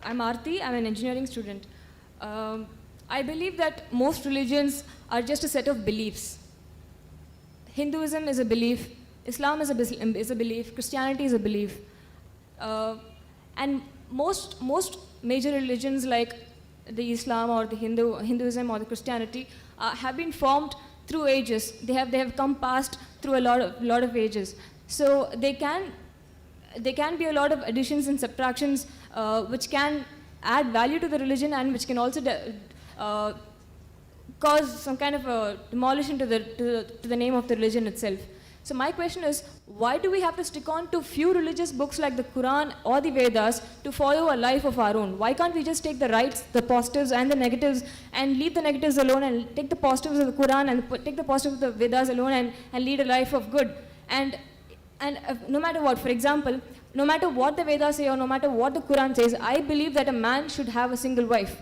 I'm Aarti, I'm an engineering student. I believe that most religions are just a set of beliefs. Hinduism is a belief, Islam is a belief, Christianity is a belief. And most major religions like the Islam or the Hinduism or the Christianity have been formed through ages. They have come past through a lot of ages. So there can be a lot of additions and subtractions which can add value to the religion and which can also cause some kind of demolition to the name of the religion itself. So my question is, why do we have to stick on to few religious books like the Quran or the Vedas to follow a life of our own? Why can't we just take the rights, the positives and the negatives and leave the negatives alone and take the positives of the Quran and take the positives of the Vedas alone and lead a life of good? And no matter what, for example, no matter what the Vedas say or no matter what the Quran says, I believe that a man should have a single wife.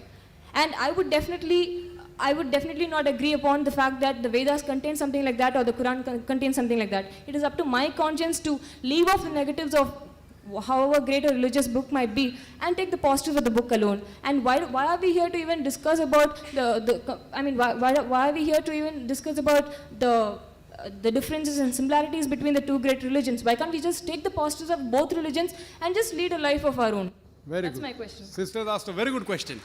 And I would definitely not agree upon the fact that the Vedas contain something like that or the Quran contains something like that. It is up to my conscience to leave off the negatives of however great a religious book might be and take the positives of the book alone. And why are we here to even discuss about why are we here to even discuss about the differences and similarities between the two great religions? Why can't we just take the positives of both religions and just lead a life of our own? That's my question. Sisters asked a very good question.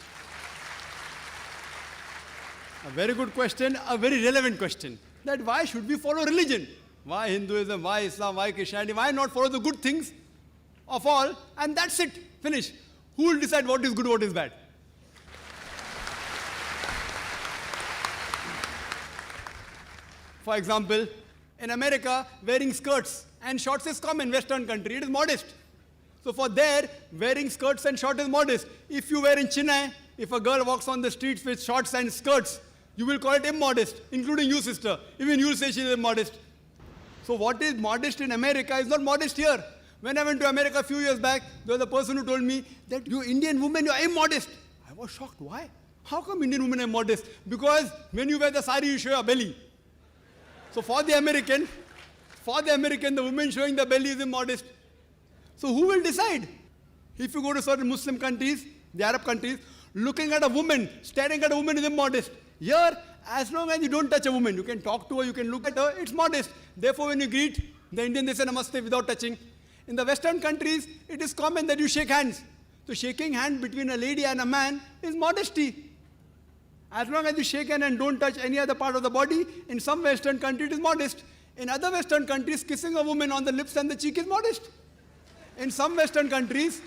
A very good question, a very relevant question. That why should we follow religion? Why Hinduism, why Islam, why Christianity? Why not follow the good things of all? And that's it. Finish. Who will decide what is good, what is bad? For example, in America, wearing skirts and shorts is common. Western country, it is modest. So for there, wearing skirts and shorts is modest. If you wear in Chennai, if a girl walks on the streets with shorts and skirts, you will call it immodest, including you, sister. Even you will say she is immodest. So what is modest in America is not modest here. When I went to America a few years back, there was a person who told me that you Indian women, you are immodest. I was shocked. Why? How come Indian women are modest? Because when you wear the sari, you show your belly. So for the American, the woman showing the belly is immodest. So who will decide? If you go to certain Muslim countries, the Arab countries, looking at a woman, staring at a woman is immodest. Here, as long as you don't touch a woman, you can talk to her, you can look at her, it's modest. Therefore, when you greet the Indian, they say namaste without touching. In the Western countries, it is common that you shake hands. So shaking hands between a lady and a man is modesty. As long as you shake hands and don't touch any other part of the body, in some Western countries it is modest. In other Western countries, kissing a woman on the lips and the cheek is modest. In some Western countries,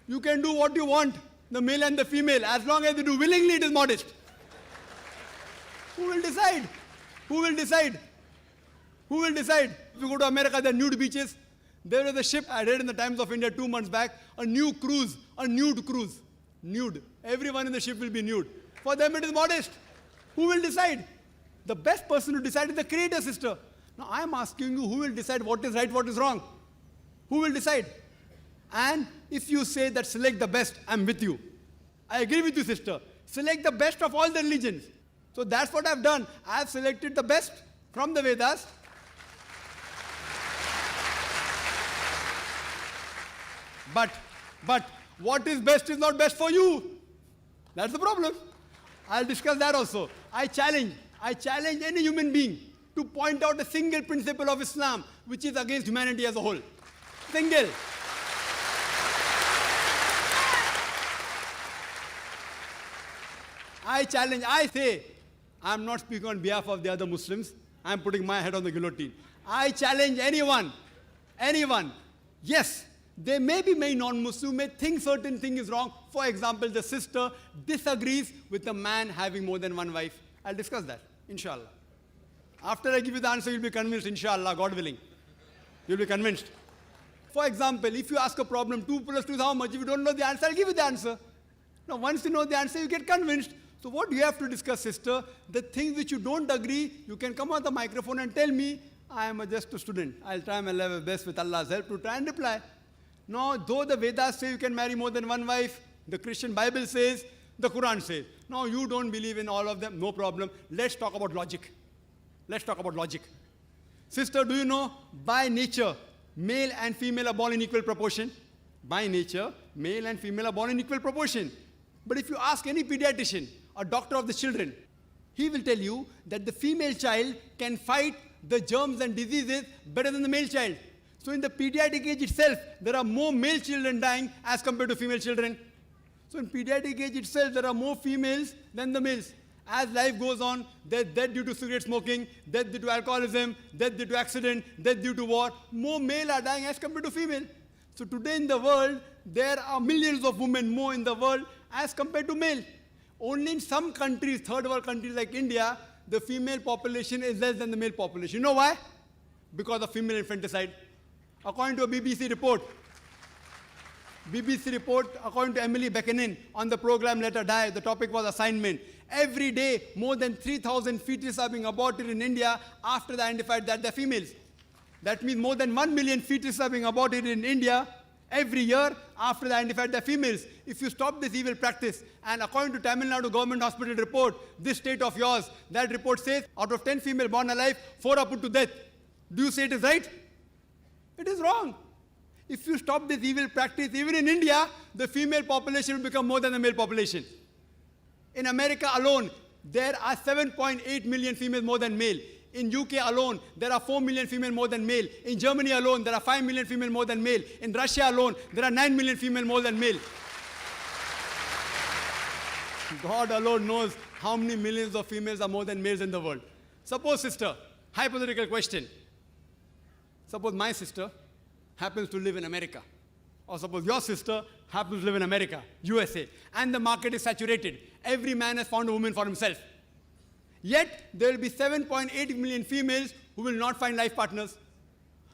you can do what you want, the male and the female. As long as you do willingly, it is modest. Who will decide? Who will decide? Who will decide? If you go to America, there are nude beaches. There is a ship, I read in the Times of India 2 months back, a nude cruise. Nude. Everyone in the ship will be nude. For them, it is modest. Who will decide? The best person to decide is the Creator, sister. Now, I am asking you, who will decide what is right, what is wrong? Who will decide? And if you say that select the best, I am with you. I agree with you, sister. Select the best of all the religions. So that's what I've done. I have selected the best from the Vedas. But what is best is not best for you. That's the problem. I'll discuss that also. I challenge any human being to point out a single principle of Islam which is against humanity as a whole. Single. I challenge, I say, I'm not speaking on behalf of the other Muslims. I'm putting my head on the guillotine. I challenge anyone. Yes, there may be many non-Muslims who may think certain thing is wrong. For example, the sister disagrees with the man having more than one wife. I'll discuss that, inshallah. After I give you the answer, you'll be convinced, inshallah, God willing. You'll be convinced. For example, if you ask a problem, 2 plus 2 is how much? If you don't know the answer, I'll give you the answer. Now, once you know the answer, you get convinced. So what do you have to discuss, sister? The things which you don't agree, you can come on the microphone and tell me, I am just a student. I'll try my level best with Allah's help to try and reply. Now, though the Vedas say you can marry more than one wife, the Christian Bible says, the Quran says. Now, you don't believe in all of them, no problem. Let's talk about logic. Sister, do you know, by nature, male and female are born in equal proportion? By nature, male and female are born in equal proportion. But if you ask any pediatrician or doctor of the children, he will tell you that the female child can fight the germs and diseases better than the male child. So in the pediatric age itself, there are more male children dying as compared to female children. So in pediatric age itself, there are more females than the males. As life goes on, there's death due to cigarette smoking, death due to alcoholism, death due to accident, death due to war. More male are dying as compared to female. So today in the world, there are millions of women more in the world as compared to male. Only in some countries, third world countries like India, the female population is less than the male population. You know why? Because of female infanticide. According to a BBC report, according to Emily Beckenin on the program Let Her Die, the topic was assignment. Every day, more than 3,000 fetuses are being aborted in India after they identified that they're females. That means more than 1 million fetuses are being aborted in India every year after they identified they're females. If you stop this evil practice, and according to Tamil Nadu Government Hospital report, this state of yours, that report says out of 10 female born alive, 4 are put to death. Do you say it is right? It is wrong. If you stop this evil practice, even in India, the female population will become more than the male population. In America alone, there are 7.8 million females more than male. In UK alone, there are 4 million female more than male. In Germany alone, there are 5 million female more than male. In Russia alone, there are 9 million female more than male. God alone knows how many millions of females are more than males in the world. Suppose, sister, hypothetical question. Suppose my sister happens to live in America. Or suppose your sister happens to live in America, USA, and the market is saturated. Every man has found a woman for himself. Yet, there will be 7.8 million females who will not find life partners.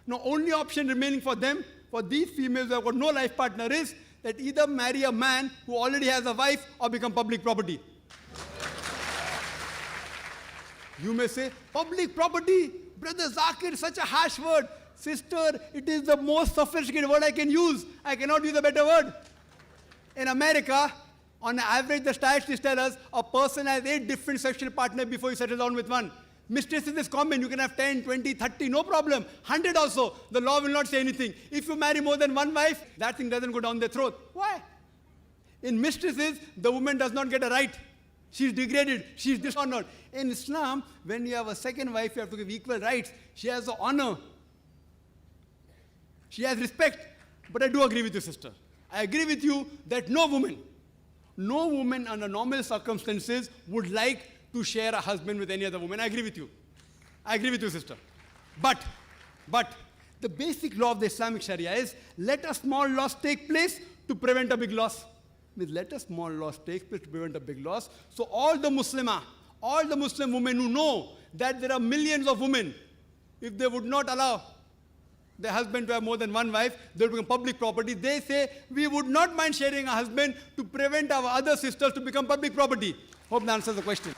Now, only option remaining for them, for these females who have got no life partner, is that either marry a man who already has a wife or become public property. You may say, public property? Brother Zakir, such a harsh word. Sister, it is the most sophisticated word I can use. I cannot use a better word. In America, on average, the statistics tell us a person has 8 different sexual partners before he settles down with one. Mistresses is common. You can have 10, 20, 30, no problem. 100 also. The law will not say anything. If you marry more than one wife, that thing doesn't go down their throat. Why? In mistresses, the woman does not get a right. She's degraded. She's dishonored. In Islam, when you have a second wife, you have to give equal rights. She has the honor. She has respect. But I do agree with you, sister. I agree with you that no woman under normal circumstances would like to share a husband with any other woman. I agree with you. I agree with you, sister. But the basic law of the Islamic Sharia is let a small loss take place to prevent a big loss. Means let a small loss take place to prevent a big loss. So all the Muslim women who know that there are millions of women, if they would not allow their husband to have more than one wife, they will become public property. They say, we would not mind sharing a husband to prevent our other sisters to become public property. Hope that answers the question.